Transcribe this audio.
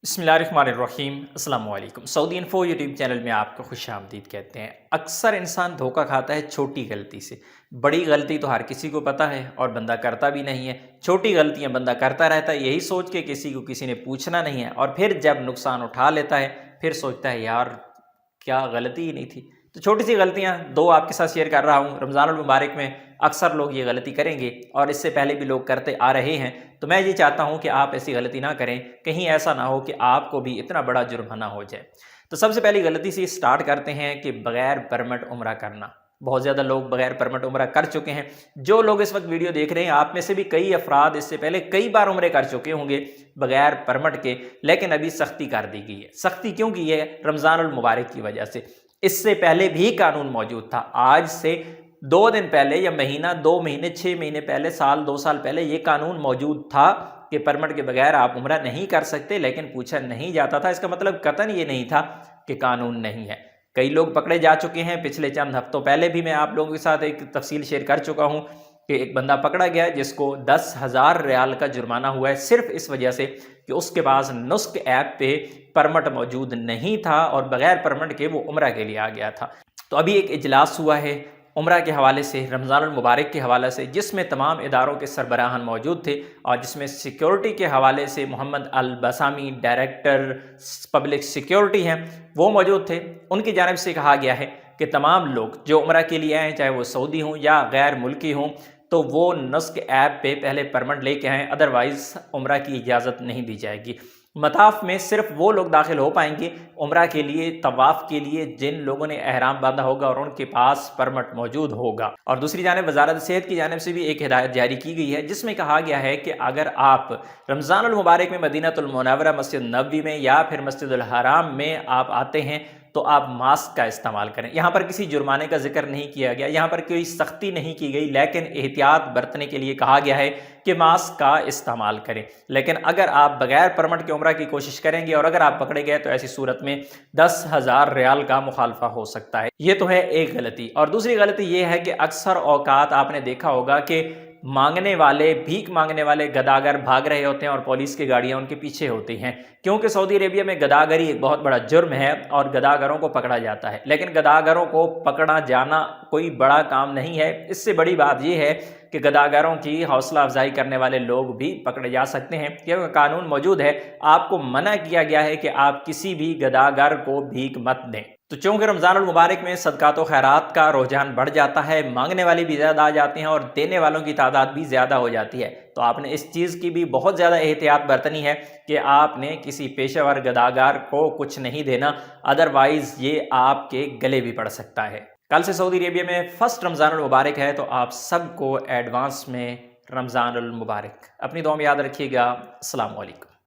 बिस्मिल्लाहिर्रहमानिर्रहीम। अस्सलाम वालेकुम। सऊदी इन्फो यूट्यूब चैनल में आपको खुश आमदीद कहते हैं। अक्सर इंसान धोखा खाता है छोटी गलती से। बड़ी गलती तो हर किसी को पता है और बंदा करता भी नहीं है। छोटी गलतियां बंदा करता रहता है, यही सोच के किसी को किसी ने पूछना नहीं है, और फिर जब नुकसान उठा लेता है फिर सोचता है यार क्या गलती ही नहीं थी। तो छोटी सी गलतियां दो आपके साथ शेयर कर रहा हूँ। रमज़ानुल मुबारक में अक्सर लोग ये गलती करेंगे और इससे पहले भी लोग करते आ रहे हैं, तो मैं ये चाहता हूँ कि आप ऐसी गलती ना करें, कहीं ऐसा ना हो कि आपको भी इतना बड़ा जुर्माना हो जाए। तो सबसे पहली गलती से स्टार्ट करते हैं कि बग़ैर परमिट उम्रा करना। बहुत ज़्यादा लोग बग़ैर परमिट उम्रा कर चुके हैं। जो लोग इस वक्त वीडियो देख रहे हैं, आप में से भी कई अफराद इससे पहले कई बार उम्रे कर चुके होंगे बग़ैर परमिट के, लेकिन अभी सख्ती कर दी गई है। सख्ती क्यों की है? रमज़ानुल मुबारक की वजह से। इससे पहले भी कानून मौजूद था। आज से 2 दिन पहले या महीना, 2 महीने, 6 महीने पहले, साल, 2 साल पहले ये कानून मौजूद था कि परमिट के बगैर आप उम्रा नहीं कर सकते, लेकिन पूछा नहीं जाता था। इसका मतलब कतन ये नहीं था कि कानून नहीं है। कई लोग पकड़े जा चुके हैं। पिछले चंद हफ्तों पहले भी मैं आप लोगों के साथ एक तफसील शेयर कर चुका हूँ कि एक बंदा पकड़ा गया जिसको 10,000 रियाल का जुर्माना हुआ है, सिर्फ इस वजह से कि उसके पास नुस्क ऐप पे परमिट मौजूद नहीं था और बगैर परमिट के वो उम्रा के लिए आ गया था। तो अभी एक इजलास हुआ है उम्रा के हवाले से, रमज़ानुल मुबारक के हवाले से, जिसमें तमाम इदारों के सरबराहान मौजूद थे और जिसमें सिक्योरिटी के हवाले से मोहम्मद अल बसामी, डायरेक्टर पब्लिक सिक्योरिटी हैं, वो मौजूद थे। उनकी जानिब से कहा गया है कि तमाम लोग जो उम्रा के लिए आएँ, चाहे वो सऊदी हों या गैर मुल्की हों, तो वो नुस्क ऐप पे पहले परमिट लेके आएँ, अदरवाइज़ उम्रा की इजाज़त नहीं दी जाएगी। मताफ में सिर्फ वो लोग दाखिल हो पाएंगे उम्रा के लिए, तवाफ़ के लिए, जिन लोगों ने एहराम बांधा होगा और उनके पास परमिट मौजूद होगा। और दूसरी जानिब वज़ारत सेहत की जानिब से भी एक हिदायत जारी की गई है, जिसमें कहा गया है कि अगर आप रमज़ानुल मुबारक में मदीनतुल मुनव्वरा मस्जिद नबवी में या फिर मस्जिदुल हराम में आप आते हैं तो आप मास्क का इस्तेमाल करें। यहाँ पर किसी जुर्माने का जिक्र नहीं किया गया, यहाँ पर कोई सख्ती नहीं की गई, लेकिन एहतियात बरतने के लिए कहा गया है कि मास्क का इस्तेमाल करें। लेकिन अगर आप बगैर परमिट के उम्रा की कोशिश करेंगे और अगर आप पकड़े गए तो ऐसी सूरत में 10,000 रियाल का मुखालफा हो सकता है। ये तो है एक गलती। और दूसरी गलती ये है कि अक्सर औकात आपने देखा होगा कि मांगने वाले, भीख मांगने वाले गदागर भाग रहे होते हैं और पुलिस की गाड़ियां उनके पीछे होती हैं, क्योंकि सऊदी अरेबिया में गदागरी एक बहुत बड़ा जुर्म है और गदागरों को पकड़ा जाता है। लेकिन गदागरों को पकड़ा जाना कोई बड़ा काम नहीं है। इससे बड़ी बात यह है कि गदागरों की हौसला अफजाई करने वाले लोग भी पकड़े जा सकते हैं, क्योंकि कानून मौजूद है। आपको मना किया गया है कि आप किसी भी गदागर को भीख मत दें। तो चूंकि रमज़ानुल मुबारक में सदक़ात व खैरात का रुझान बढ़ जाता है, मांगने वाले भी ज़्यादा आ जाते हैं और देने वालों की तादाद भी ज़्यादा हो जाती है, तो आपने इस चीज़ की भी बहुत ज़्यादा एहतियात बरतनी है कि आपने किसी पेशेवर गदागार को कुछ नहीं देना, अदरवाइज़ ये आपके गले भी पड़ सकता है। कल से सऊदी अरेबिया में फर्स्ट रमज़ानुल मुबारक है, तो आप सबको एडवांस में रमज़ानुल मुबारक। अपनी दुआ में याद रखिएगा। अस्सलाम वालेकुम।